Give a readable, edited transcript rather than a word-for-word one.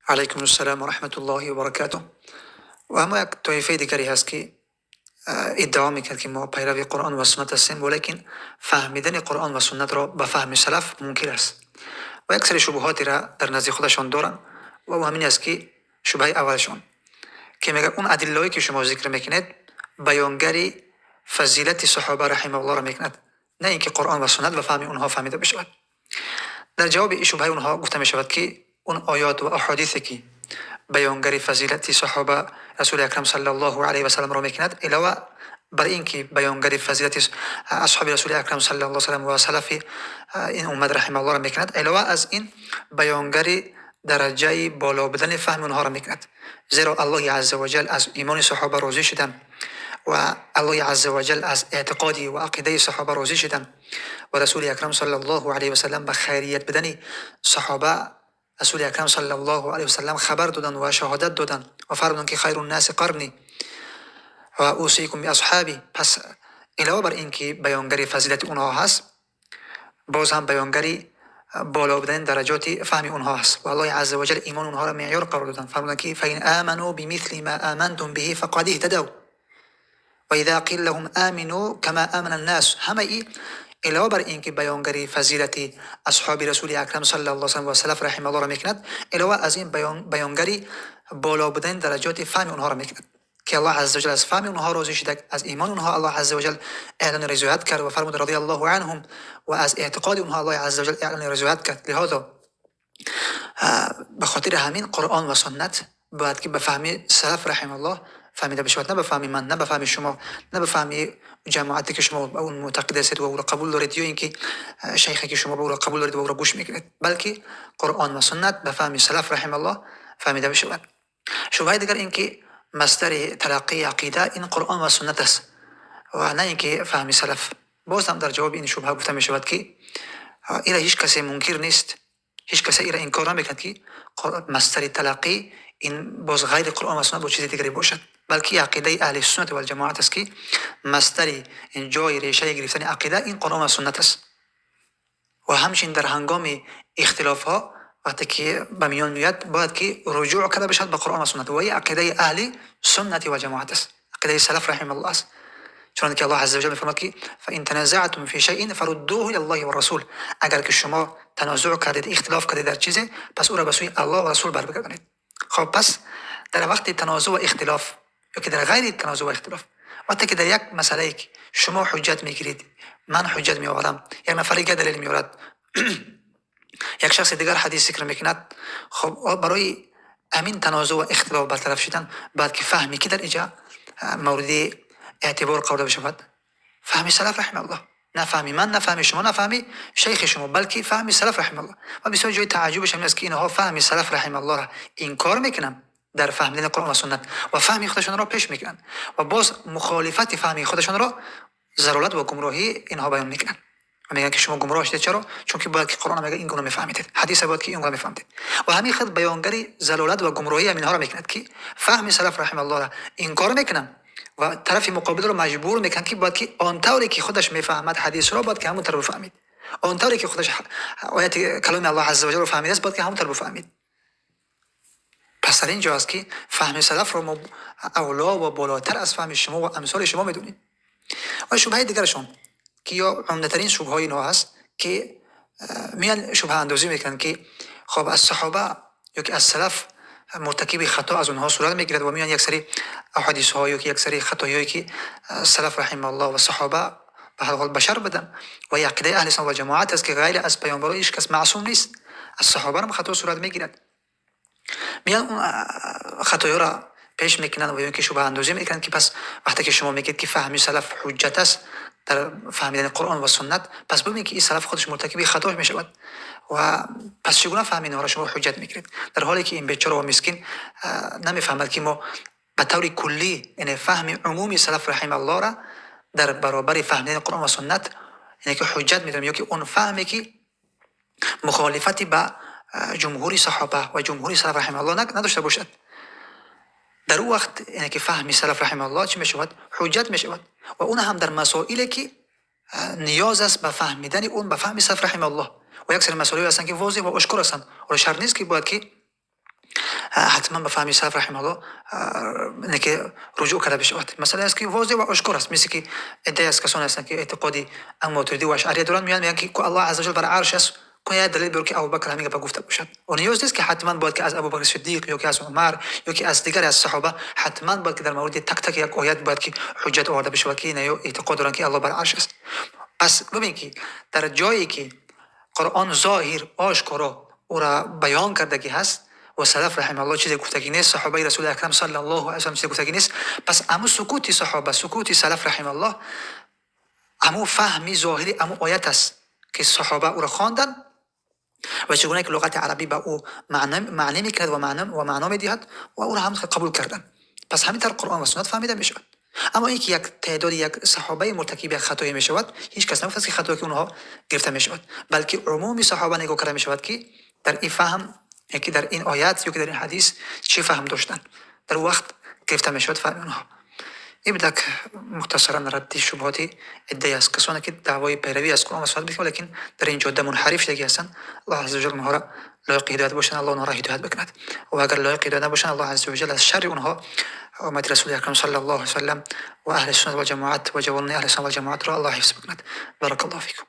علیکم السلام و رحمت الله و برکاته. و اما یک طایفه دیگری هست که ادعا میکرد که ما پیرو قرآن و سنت هستیم، ولیکن فهمیدن قرآن و سنت را به فهم سلف ممکن است و یک سری شبهاتی را در نزد خودشان دارند و همین است که شبهه اولشان که میگه اون ادلهایی که شما ذکر میکنید بیانگری فضیلت صحابه رحمه الله را میکند، نه اینکه قرآن و سنت به فهم اونها فهمیده بشود. در جواب این شبهه اونها گفته میشود که اون آیات و احادیثی که بیانگری فضیلت صحابه رسول اکرم صلی الله علیه و سلم را میکند، علاوه بر اینکه بیانگری فضیلت اصحاب رسول اکرم صلی الله علیه و سلم و سلف این امت رحمه الله را میکند، علاوه از این بیانگری درجه بالا بدن فهم اونها را میکند، زیرا الله عز و جل از ایمان صحابه راضی شدن و الله عز و جل از اعتقادی و عقیده صحابه راضی شدن و رسول اکرم صلی الله علیه و سلم به خیریت بدن صحابه رسول اکرم صلی الله علیه و سلم خبر دادن و شهادت دادن و فرمودن که خیر الناس قرنی و اوصیکم باصحابی. پس علاوه بر اینکه بیانگری فضیلت اونها هست، باز هم بیانگری بالا بودن درجات فهم اونها هست و الله عز و جل ایمان اونها را معیار قرار دادن، فرمودن که فین آمنوا بمثل ما آمنتم به فقد اهتدوا و اذا قیل لهم آمنوا كما آمن الناس. همه ای علاوه بر اینکه بیانگری فضیلت اصحاب رسول اکرم صلی الله علیه و سلم و سلف رحمه الله را میکند، علاوه از این بیانگری بالا بودن درجات فهم اونها را میکند که الله عز و جل از فهم اونها راضی شده، از ایمان اونها الله عز و جل اعلان رضایت کرد و فرمود رضی الله عنهم و از اعتقاد اونها الله عز و جل اعلان رضایت کرد. لهذا به خاطر همین قرآن و سنت باید که به فهم سلف رحمه الله فهمیده بشود، نه به فهم من، نه به فهم شما، نه به فهم جماعتی که شما اون معتقد هستید و او را قبول دارید یا اینکه شیخی که شما به او را قبول دارید و او را گوش میکنید، بلکه قرآن و سنت به فهم سلف رحمه الله فهمیده بشود. شبهه دیگر اینکه مصدر تلقی عقیده این قرآن و سنت است و نه اینکه فهم سلف. باز هم در جواب این شبهه گفته میشود که این هیچ کسی منکر نیست، هیچ کسی این انکار نمیکند که مصدر تلقی این باز غیر قرآن و سنت با چیز دیگری باشد، بلکه عقیده اهل سنت و الجماعت است که مصدر این جای ریشه گرفتن عقیده این قرآن و سنت است و همچنین در هنگام اختلاف ها وقتی که به میان میاد باید که رجوع کرده بشد به قرآن و سنت و این عقیده اهل سنت و جماعت است، عقیده سلف رحمه الله است. چون که الله عز و جل میفرماید که فان تنازعتم فی شیء فردوه الی الله و رسول، اگر که شما تنازع کردید، اختلاف کردید در چیزی، پس او را به سوی الله و رسول برگردانید. خب پس در وقت تنازع و اختلاف یا که در غیر تنازع و اختلاف، وقتی که در یک مسئله که شما حجت میگیرید، من حجت میآورم، یک نفر دیگر دلیل میآورد، یک شخص دیگر حدیث ذکر میکند، خب برای امین تنازع و اختلاف برطرف شدن بعد که فهمی که در اینجا مورد اعتبار قرار بشود فهم سلف رحمه الله، نه فهمی من، نه فهمی شما، نه فهمی شیخ شما، بلکه فهم سلف رحمه الله. و بسیار جای تعجبش این است که اینها فهم سلف رحمه الله را انکار میکنن در فهمیدن قرآن و سنت و فهم خودشان را پیش میکنن و باز مخالفت فهم خودشان را ضلالت و گمراهی اینها بیان میکنن و میگن که شما گمراه شدید. چرا؟ چون که باید که قرآن میگه این گونه میفهمید، حدیث باید که این گونه میفهمید و همین خود بیانگری ضلالت و گمراهی اینها را میکند که فهم سلف رحمه الله را انکار میکنن و طرف مقابل رو مجبور میکنن که باید که آنطوری که خودش میفهمد حدیث را باید که همون طرف بفهمید، آنطوری که خودش آیت کلام الله عز و جل رو فهمیده است باید که همون طرف بفهمید. پس در اینجا است که فهم سلف رو ما اولا و بالاتر از فهم شما و امثال شما میدونیم. و شبهه دیگرشون که یا عمدترین شبهه اینا هست که میان شبهه اندازی میکنن که خب از صحابه یا که از سلف مرتکب خطا از اونها صورت میگیرد و میان یک سری احادیث ها یا که یک سری خطاهایی که سلف رحمه الله و صحابه به هر حال بشر بدن و عقیده اهل سنت و جماعت است که غیر از پیامبر هیچ کس معصوم نیست، از صحابه هم خطا صورت میگیرد، میان اون خطایا را پیش میکنن و اینکه شبهه اندازی میکنن که پس وقتی که شما میگید که فهم سلف حجت است در فهمیدن قرآن و سنت، پس ببینید که این سلف خودش مرتکب خطا میشود و پس چگونه فهمین را شما حجت میگیرید، در حالی که این بیچاره و مسکین نمیفهمد که ما به طور کلی یعنی فهم عمومی سلف رحمه الله را در برابر فهمیدن قرآن و سنت یعنی که حجت میدونیم، یا که اون فهمی که مخالفتی با جمهوری صحابه و جمهوری سلف رحمه الله نداشته باشد، در اون وقت یعنی که فهم سلف رحمه الله چی میشود؟ حجت میشود و اون هم در مسائلی که نیاز است به فهمیدن اون به فهم سلف رحمه الله و یک سری مسائلی هستند که واضح و آشکار هستند و شرط نیست که باید که حتما به فهم سلف رحمه الله اینکه رجوع کرده بشود. مثلا است که واضح و آشکار است، مثل که ادعای از کسان هستند که اعتقادی ماتریدی و اشعری دارند، میگن که الله عز وجل بر عرش است، که دلیل بر که ابوبکر همین گپ گفته باشد. و نیاز نیست که حتما باید که از ابوبکر صدیق یا که از عمر یا که از دیگر از صحابه حتما باید که در مورد تک تک یک آیت باید که حجت آورده بشود که اینا اعتقاد دارند که الله بر عرش است. پس ببین که در جایی که قرآن ظاهر آشکارا او را بیان کردگی هست و سلف رحمه الله چیزی گفتگی نیست، صحابه رسول اکرم صلی الله علیه و سلم چیزی گفتگی نیست، پس امو سکوت صحابه، سکوت سلف رحمه الله، امو فهمی ظاهری امو آیت است که صحابه او را خواندن و چگونه که لغت عربی به او معنی میکرد و معنا میدهد و او را هم قبول کردن. پس همین طور قرآن و سنت فهمیده میشود. اما اینکه یک تعداد یک صحابه مرتکب خطایی میشود، هیچ کس نگفته که خطایی که اونها گرفته میشود، بلکه عمومی صحابه نگاه کرده میشود که در این فهم، یکی در این آیات یا که در این حدیث چه فهم داشتن، در وقت گرفته میشود فهم اونها. این بدک مختصرا ردی شبهاتی ادعای از کسانی که دعوای پیروی از قرآن و سنت میکنند لیکن در این جاده منحرف شده هستند. الله عز وجل اونها را لایق هدایت باشند، الله اونها را هدایت بکند، و اگر لایق هدایت نباشند الله عز وجل از شر اونها امت رسول اکرم صلی الله علیه و سلم و اهل سنت و جماعت و جوانان اهل سنت و جماعت را الله حفظ بکند. بارک الله فیکم.